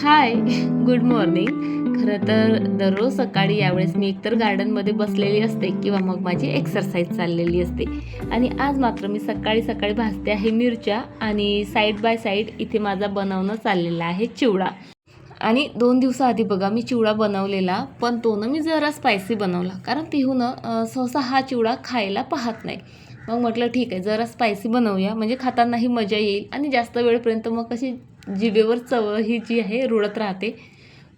Hi good morning. खरं तर दररोज सकाळी यावेळेस मी एकतर गार्डनमध्ये बसलेली असते किंवा मग माझी एक्सरसाइज चाललेली असते. आणि आज मात्र मी सकाळी सकाळी भाजते आहे मिरच्या आणि साईड बाय साईड इथे माझा बनवणं चाललेला आहे चिवडा. आणि 2 दिवसाआधी बघा मी चिवडा बनवलेला, पण तो ना मी जरा स्पायसी बनवला, कारण पिहूनं सहसा हा चिवडा खायला पाहत नाही. मग म्हटलं ठीक आहे, जरा स्पायसी बनवूया म्हणजे खातानाही मजा येईल आणि जास्त वेळपर्यंत मग कशी जिभेवर चव ही जी आहे रुळत राहते.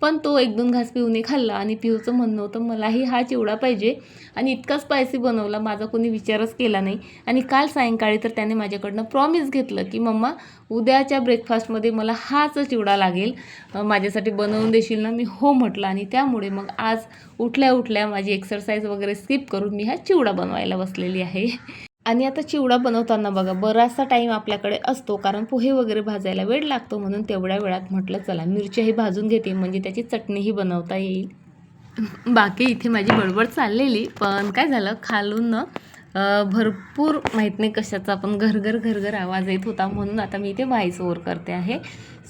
पण तो 1-2 घास पिऊने खाल्ला आणि पिऊचं म्हणणं होतं मलाही हा चिवडा पाहिजे आणि इतका स्पायसी बनवला, माझा कोणी विचारच केला नाही. आणि काल सायंकाळी तर त्याने माझ्याकडनं प्रॉमिस घेतलं की मम्मा उद्याच्या ब्रेकफास्टमध्ये मला हाच चिवडा लागेल, माझ्यासाठी बनवून देशील ना. मी हो म्हटलं आणि त्यामुळे मग आज उठल्या उठल्या माझी एक्सरसाइज वगैरे स्किप करून मी हा चिवडा बनवायला बसलेली आहे. आणि आता चिवडा बनवताना बघा बराचसा टाईम आपल्याकडे असतो, कारण पोहे वगैरे भाजायला वेळ लागतो. म्हणून तेवढ्या वेळात म्हटलं चला मिरच्याही भाजून घेते, म्हणजे त्याची चटणीही बनवता येईल. बाकी इथे माझी बडबड चाललेली, पण काय झालं खालून भरपूर माहीत नाही कशाचा पण घरघर आवाज येत होता, म्हणून आता मी इथे व्हॉइस ओव्हर करते आहे.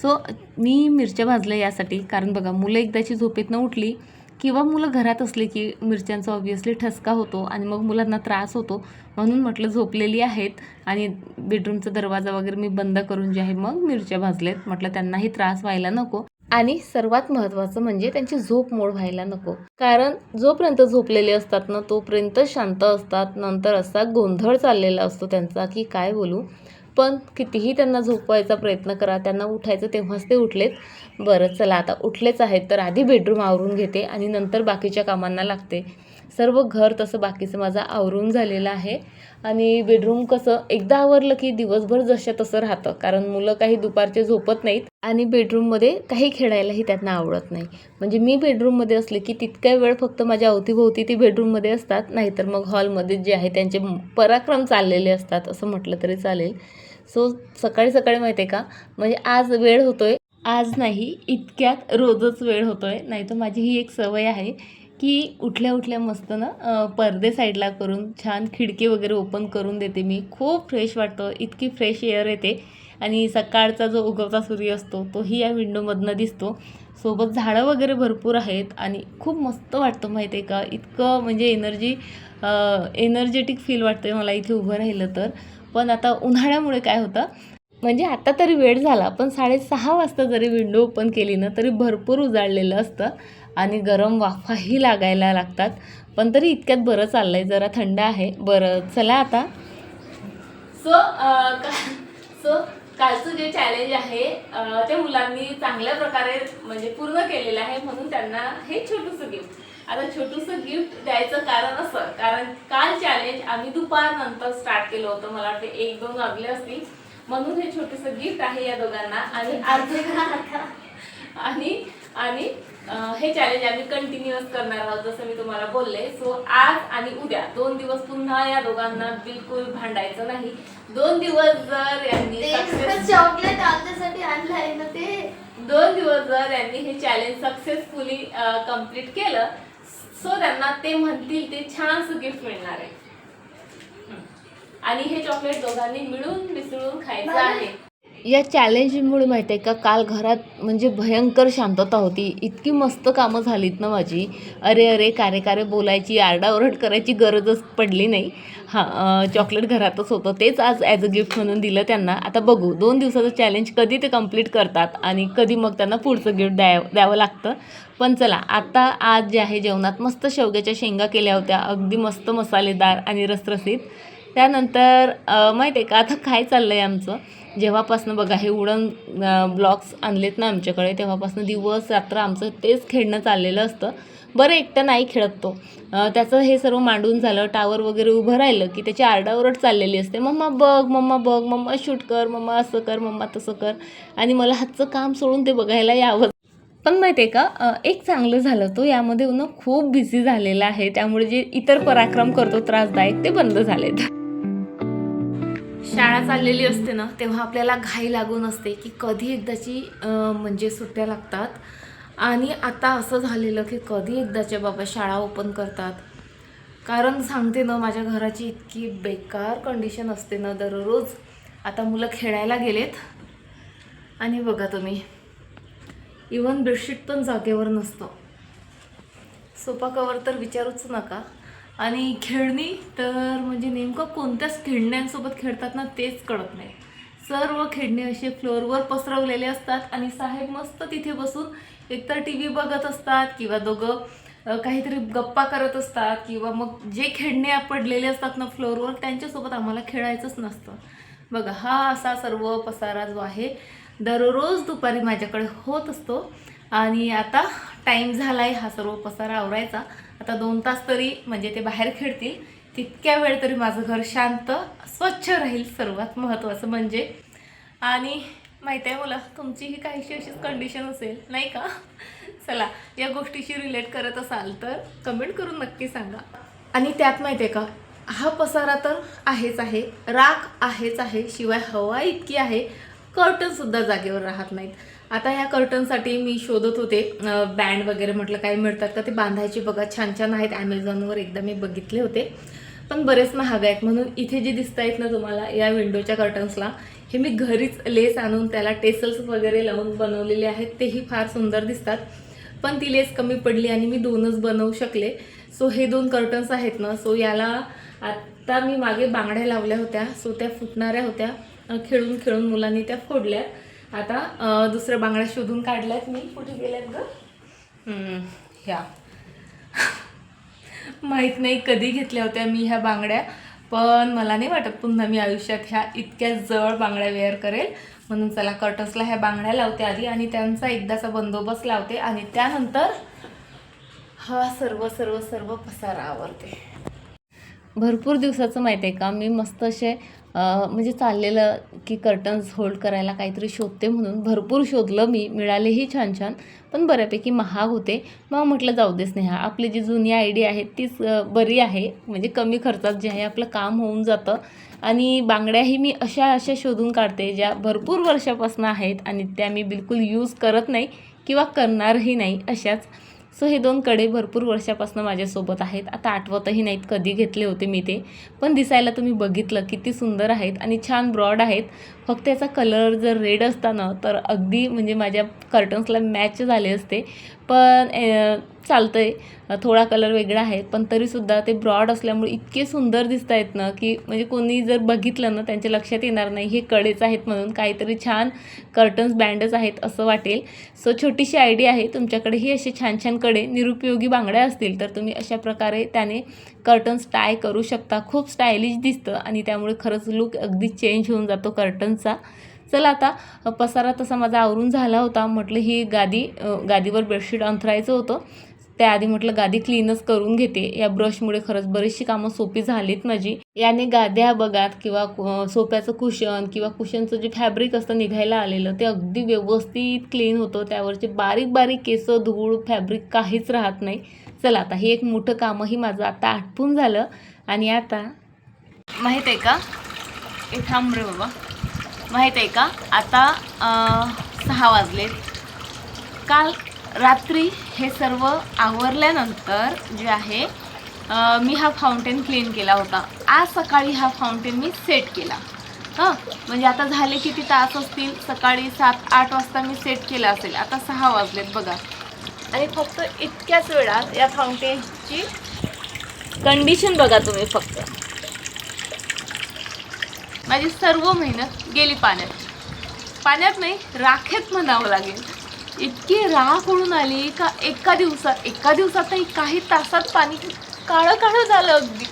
सो मी मिरच्या भाजल्या यासाठी, कारण बघा मुलं एकदाची झोपेतनं उठली किंवा मुलं घरात असले की मिरच्यांचा ऑब्व्हियसली ठसका होतो आणि मग मुलांना त्रास होतो. म्हणून म्हटलं झोपलेली आहेत आणि बेडरूमचा दरवाजा वगैरे मी बंद करून जे आहे मग मिरच्या भाजलेत. म्हटलं त्यांनाही त्रास व्हायला नको आणि सर्वात महत्त्वाचं म्हणजे त्यांची झोप मोड व्हायला नको, कारण जोपर्यंत झोपलेले असतात ना तोपर्यंत शांत असतात. नंतर असा गोंधळ चाललेला असतो त्यांचा की काय बोलू. पण कितीही त्यांना झोपवायचा प्रयत्न करा, त्यांना उठायचं तेव्हाच ते उठलेत. बरं चला आता उठलेच आहेत तर आधी बेडरूम आवरून घेते आणि नंतर बाकीच्या कामांना लागते. सर्व घर तसं बाकीचं माझं आवरून झालेलं आहे. आणि बेडरूम कसं एकदा आवरलं की दिवसभर जशा तसं राहतं, कारण मुलं काही दुपारचे झोपत नाहीत आणि बेडरूममध्ये काही खेळायलाही त्यांना आवडत नाही. म्हणजे मी बेडरूममध्ये असले की तितक्या वेळ फक्त माझ्या अवतीभोवती ती बेडरूममध्ये असतात, नाहीतर मग हॉलमध्ये जे आहे त्यांचे पराक्रम चाललेले असतात असं म्हटलं तरी चालेल. सो सकाळी सकाळी माहिती आहे का, म्हणजे आज वेळ होतोय, आज नाही इतक्यात रोजच वेळ होतोय. नाही तर माझी ही एक सवय आहे की उठल्या उठल्या मस्त ना पडदे साईडला करून छान खिडकी वगैरे ओपन करून देते मी. खूप फ्रेश वाटतं, इतकी फ्रेश एअर येते आणि सकाळचा जो उगवता सूर्य असतो तोही या विंडोमधनं दिसतो. सोबत झाडं वगैरे भरपूर आहेत आणि खूप मस्त वाटतं माहिती आहे का. इतकं म्हणजे एनर्जेटिक फील वाटतं मला इथे उभं राहिलं तर. पण आता उन्हाळ्यामुळे काय होतं, म्हणजे आता तरी वेळ झाला पण 6:30 वाजता जरी विंडो ओपन केली ना तरी भरपूर उजाडलेलं असतं आणि गरम वाफाही लागायला लागतात. पण तरी इतक्यात बरं चाललंय, जरा थंड आहे. बरं चला आता सो कालचं जे चॅलेंज आहे ते मुलांनी चांगल्या प्रकारे म्हणजे पूर्ण केलेलं आहे, म्हणून त्यांना हे छोटंसं गिफ्ट. आता छोटंसं गिफ्ट द्यायचं कारण असं, कारण काल चॅलेंज आम्ही दुपारनंतर स्टार्ट केलं होतं, मला वाटतं 1-2 वाजले असतील, म्हणून हे छोटंसं गिफ्ट आहे या दोघांना. आणि आणि हे चॅलेंज आम्ही कंटिन्यूअस करणार आहोत जसं मी तुम्हाला बोलले. सो आज आणि उद्या 2 दिवस पुन्हा या दोघांना बिलकुल भांडायचं नाही. 2 दिवस जर यांनी चॉकलेट आमच्यासाठी आणलं आहे ना ते, 2 दिवस जर यांनी हे चॅलेंज सक्सेसफुली कंप्लीट केलं सो त्यांना ते म्हणतील ते छानसं गिफ्ट मिळणार आहे. आणि हे चॉकलेट दोघांनी मिळून मिसळून खायचं आहे. या चॅलेंजमुळे माहिती आहे का काल घरात म्हणजे भयंकर शांतता होती. इतकी मस्त कामं झालीत ना माझी, अरे कारे बोलायची आरडाओरड करायची गरजच पडली नाही. चॉकलेट घरातच होतं, तेच आज ॲज अ गिफ्ट म्हणून दिलं त्यांना. आता बघू 2 दिवसाचं चॅलेंज कधी ते कंप्लीट करतात आणि कधी मग त्यांना पुढचं गिफ्ट द्यावं लागतं. पण चला आता आज जे आहे जेवणात मस्त शेवग्याच्या शेंगा केल्या होत्या, अगदी मस्त मसालेदार आणि रसरशीत. त्यानंतर माहिती आहे का आता काय चाललं आहे आमचं, जेव्हापासनं बघा हे वुडन ब्लॉक्स आणलेत ना आमच्याकडे तेव्हापासनं दिवस रात्र आमचं तेच खेळणं चाललेलं असतं. बरं एकटं नाही खेळत तो, त्याचं हे सर्व मांडून झालं, टावर वगैरे उभं राहिलं की त्याची आरडाओरड चाललेली असते, मम्मा बघ, मम्मा शूट कर, मम्मा असं कर, मम्मा तसं कर. आणि मला हातचं काम सोडून ते बघायला यावं. पण माहिती आहे का एक चांगलं झालं, तो यामध्ये ना खूप बिझी झालेला आहे, त्यामुळे जे इतर पराक्रम करतो त्रासदायक ते बंद झालेत. शाळा चाललेली असते ना तेव्हा आपल्याला घाई लागून असते की कधी एकदाची म्हणजे सुट्ट्या लागतात. आणि आता असं झालेलं की कधी एकदाच्या बाबा शाळा ओपन करतात. कारण सांगते ना माझ्या घराची इतकी बेकार कंडिशन असते ना दररोज. आता मुलं खेळायला गेलेत आणि बघा तुम्ही इवन बेडशीट पण जागेवर नसतं. सोफा कवर तर विचारूच नका. आणि खेळणी तर म्हणजे नेमकं कोणत्याच खेळण्यांसोबत खेळतात ना तेच कळत नाही. सर्व खेळणे असे फ्लोअरवर पसरवलेले असतात आणि साहेब मस्त तिथे बसून एकतर टी व्ही बघत असतात किंवा दोघं काहीतरी गप्पा करत असतात किंवा मग जे खेळणे पडलेले असतात ना फ्लोअरवर त्यांच्यासोबत आम्हाला खेळायचंच नसतं. बघा हा असा सर्व पसारा जो आहे दररोज दुपारी माझ्याकडे होत असतो. आणि आता टाईम झाला आहे हा सर्व पसारा आवरायचा. आता 2 तास तरी म्हणजे ते बाहेर खेळतील तितक्या वेळ तरी माझं घर शांत स्वच्छ राहील, सर्वात महत्त्वाचं म्हणजे. आणि माहिती आहे मला तुमचीही काहीशी अशीच कंडिशन असेल नाही का? चला या गोष्टीशी रिलेट करत असाल तर कमेंट करून नक्की सांगा. आणि त्यात माहिती आहे का, हा पसारा तर आहेच आहे, राख आहेच आहे, शिवाय हवा इतकी आहे, कर्टनसुद्धा जागेवर राहत नाहीत. आता ह्या कर्टनसाठी मी शोधत होते बँड वगैरे, म्हटलं काही मिळतात का ते बांधायचे. बघा छान छान आहेत, ॲमेझॉनवर एकदा मी बघितले होते पण बरेच महाग आहेत. म्हणून इथे जे दिसत आहेत ना तुम्हाला या विंडोच्या कर्टन्सला, हे मी घरीच लेस आणून त्याला टेसल्स वगैरे लावून बनवलेले आहेत. तेही फार सुंदर दिसतात. पण ती लेस कमी पडली आणि मी 2च बनवू शकले. सो हे 2 कर्टन्स आहेत ना, सो याला आत्ता मी मागे बांगड्या लावल्या होत्या, सो त्या फुटणाऱ्या होत्या. खेळून खेळून मुलांनी त्या फोडल्या. आता दुसऱ्या बांगड्या शोधून काढल्यात मी. कुठे गेल्यात ग? ह्या माहीत नाही कधी घेतल्या होत्या मी ह्या बांगड्या, पण मला नाही वाटत पुन्हा मी आयुष्यात ह्या इतक्या जड बांगड्या वेअर करेल. म्हणून चला कर्टन्सला ह्या बांगड्या लावते आधी आणि त्यांचा एकदाचा बंदोबस्त लावते आणि त्यानंतर हा सर्व सर्व सर्व पसारा आवरते. भरपूर दिवसाचं माहीत आहे का, मी मस्त असे म्हणजे चाललेलं की कर्टन्स होल्ड करायला काहीतरी शोधते म्हणून भरपूर शोधलं मी, मिळालेही छान छान, पण बऱ्यापैकी महाग होते. मग म्हटलं जाऊ दे स्नेहा, आपली जी जुनी आयडिया आहे तीच बरी आहे, म्हणजे कमी खर्चात जे आहे आपलं काम होऊन जातं. आणि बांगड्याही मी अशा शोधून काढते ज्या भरपूर वर्षापासून आहेत आणि त्या मी बिलकुल यूज करत नाही किंवा करणारही नाही अशाच. सो हे 2 कडे भरपूर वर्षापासून माझ्यासोबत आहेत. आता आठवतही नाहीत कधी घेतले होते मी ते, पण दिसायला तुम्ही बघितलं किती सुंदर आहेत आणि छान ब्रॉड आहेत. फक्त याचा कलर जर रेड असता ना तर अगदी म्हणजे माझ्या कर्टन्सला मॅच झाले असते. पण चालतं आहे, थोडा कलर वेगळा आहे पण तरीसुद्धा ते ब्रॉड असल्यामुळे इतके सुंदर दिसत आहेत ना की म्हणजे कोणी जर बघितलं ना त्यांच्या लक्षात येणार नाही हे कडेच आहेत म्हणून, काहीतरी छान कर्टन्स बँडच आहेत असं वाटेल. सो छोटीशी आयडिया आहे, तुमच्याकडेही असे छान छान कडे निरुपयोगी बांगड्या असतील तर तुम्ही अशा प्रकारे त्याने कर्टन्स टाय करू शकता. खूप स्टायलिश दिसतं आणि त्यामुळे खरंच लुक अगदी चेंज होऊन जातो कर्टन्सचा. चला आता पसारा तसा माझा आवरून झाला होता. म्हटलं ही गादीवर बेडशीट अंथरायचं होतं, त्याआधी म्हटलं गादी क्लीनच करून घेते. या ब्रशमुळे खरंच बरीचशी कामं सोपी झालीत माझी. याने गाद्या बघात किंवा सोफ्याचं कुशन किंवा कुशनचं जे फॅब्रिक असतं निघायला आलेलं ते अगदी व्यवस्थित क्लीन होतं. त्यावरचे बारीक बारीक केसं, धूळ, फॅब्रिक काहीच राहत नाही. चला आता हे एक मोठं कामही माझं आता आटपून झालं. आणि आता माहीत आहे का, हे थांब रे बाबा, माहीत आहे का आता 6 वाजलेत. काल रात्री हे सर्व आवरल्यानंतर जे आहे मी हा फाउंटेन क्लीन केला होता. आज सकाळी हा फाउंटेन मी सेट केला. म्हणजे आता झाले किती तास असतील, सकाळी 7-8 वाजता मी सेट केला असेल. आता 6 वाजलेत बघा. आणि फक्त इतक्याच वेळात या फाउंटेनची कंडिशन बघा तुम्ही. फक्त माझी सर्व मेहनत गेली पाण्यात नाही, राखेत म्हणावं लागेल. इतकी राख उडून आली का एका दिवसात नाही, काही तासात पाणी काळं झालं अगदी.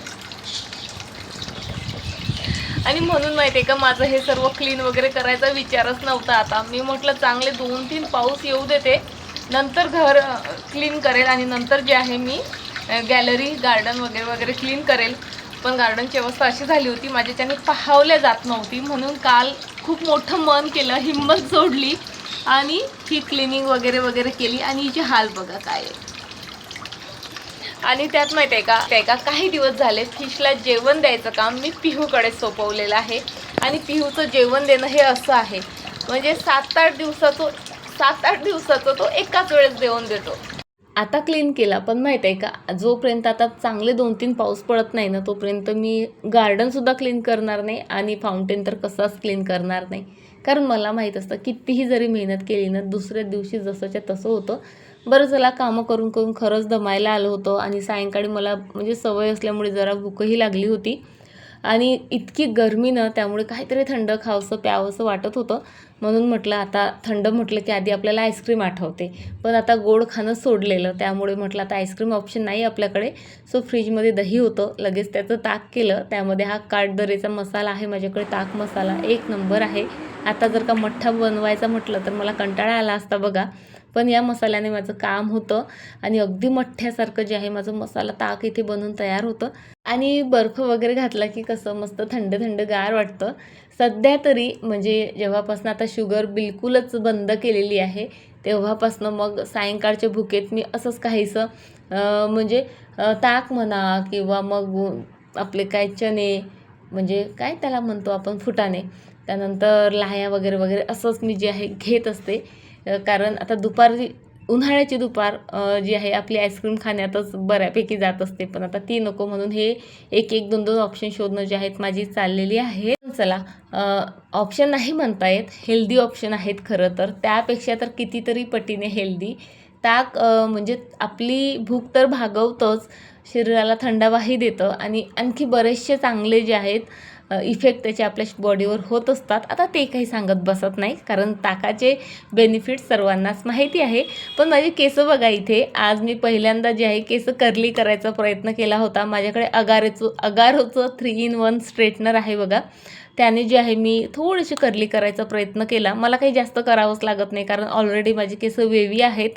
आणि म्हणून माहिती आहे का, माझं हे सर्व क्लीन वगैरे करायचा विचारच नव्हता. आता मी म्हटलं चांगले 2-3 पाऊस येऊ देते, नंतर घर क्लीन करेल आणि नंतर जे आहे मी गॅलरी, गार्डन वगैरे क्लीन करेल. पण गार्डनची अवस्था अशी झाली होती माझ्याच्याने पाहावल्या जात नव्हती, म्हणून काल खूप मोठं मन केलं, हिंमत जोडली आणि ही क्लिनिंग वगैरे केली. आणि हिचे हाल बघा काय. आणि त्यात माहिती आहे का काही दिवस झाले फिशला जेवण द्यायचं काम मी पिहूकडे सोपवलेलं आहे. आणि पिहूचं जेवण देणं हे असं आहे, म्हणजे 7-8 दिवसाचं तो एकाच वेळेस जेवण देतो. आता क्लीन केला, पण माहीत आहे का, जोपर्यंत आता चांगले 2-3 पाऊस पडत नाही ना तोपर्यंत मी गार्डनसुद्धा क्लीन करणार नाही आणि फाउंटेन तर कसाच क्लीन करणार नाही. कारण मला माहीत असतं कितीही जरी मेहनत केली ना दुसऱ्या दिवशी जसंच्या तसं होतं. बरं चला कामं करून करून खरंच दमायला आलं होतं आणि सायंकाळी मला म्हणजे सवय असल्यामुळे जरा भूकही लागली होती आणि इतकी गरमी ना त्यामुळे काहीतरी थंड खावंसं प्यावंसं वाटत होतं. म्हणून म्हटलं आता थंड म्हटलं की आधी आपल्याला आईस्क्रीम आठवते, पण आता गोड खाणं सोडलेलं त्यामुळे म्हटलं आता आईस्क्रीम ऑप्शन नाही आपल्याकडे. सो फ्रीजमध्ये दही होतं, लगेच त्याचं ताक केलं. त्यामध्ये हा काठदरेचा मसाला आहे माझ्याकडे, ताक मसाला एक नंबर आहे. आता जर का मठ्ठा बनवायचा म्हटलं तर मला कंटाळा आला असता बघा, पण या मसाल्याने माझं काम होतं आणि अगदी मठ्ठ्यासारखं जे आहे माझं मसाला ताक इथे बनून तयार होतं. आणि बर्फ वगैरे घातला की कसं मस्त थंड थंड गार वाटतं. सध्या तरी म्हणजे जेव्हापासून आता शुगर बिलकुलच बंद केलेली आहे तेव्हापासून मग सायंकाळच्या भुकेत मी असंच काहीसं म्हणजे ताक म्हणा किंवा मग आपले काय चणे म्हणजे काय त्याला म्हणतो आपण फुटाणे, त्यानंतर लाह्या वगैरे वगैरे असंच मी जे आहे घेत असते. कारण आता दुपारी उन्हाळ्याची दुपार जी आहे आपली आईस्क्रीम खाण्यातच बऱ्यापैकी जात असते, पण आता ती नको म्हणून हे एक एक दोन दोन ऑप्शन शोधणं जे आहेत माझी चाललेली आहे. चला ऑप्शन नाही म्हणता येत, हेल्दी ऑप्शन आहेत खरं तर, त्यापेक्षा तर कितीतरी पटीने हेल्दी. ताक म्हणजे आपली भूक तर भागवतंच, शरीराला थंडावाही देतं आणि आणखी बरेचसे चांगले जे आहेत इफेक्ट त्याचे आपल्या बॉडीवर होत असतात. आता ते काही सांगत बसत नाही कारण ताकाचे बेनिफिट्स सर्वांनाच माहिती आहे. पण माझी केस बघा इथे, आज मी पहिल्यांदा जे आहे केस कर्ली करायचा प्रयत्न केला होता. माझ्याकडे अगारोचं 3 in 1 स्ट्रेटनर आहे बघा, त्याने जे आहे मी थोडीशी कर्ली करायचा प्रयत्न केला. मला काही जास्त करावंच लागत नाही कारण ऑलरेडी माझे केस वेवी आहेत.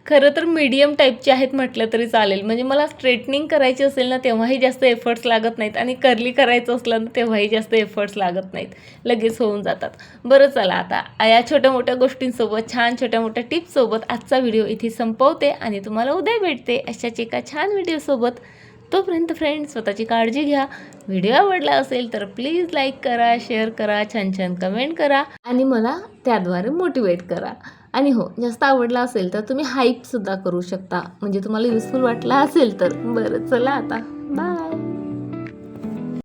खरं तर मीडियम टाईपचे आहेत म्हटलं तरी चालेल. म्हणजे मला स्ट्रेटनिंग करायची असेल ना तेव्हाही जास्त एफर्ट्स लागत नाहीत आणि कर्ली करायचं असलं ना तेव्हाही जास्त एफर्ट्स लागत नाहीत, लगेच होऊन जातात. बरं चला आता या छोट्या मोठ्या गोष्टींसोबत छान छोट्या मोठ्या टिप्ससोबत आजचा व्हिडिओ इथे संपवते आणि तुम्हाला उद्या भेटते अशाच एका छान व्हिडिओसोबत. तोपर्यंत फ्रेंड्स स्वतःची काळजी घ्या. व्हिडिओ आवडला असेल तर प्लीज लाईक करा, शेअर करा, छान छान कमेंट करा आणि मला त्याद्वारे मोटिवेट करा. आणि हो, जास्त आवडला असेल तर तुम्ही हाईपसुद्धा करू शकता, म्हणजे तुम्हाला युजफुल वाटला असेल तर. बरं चला आता.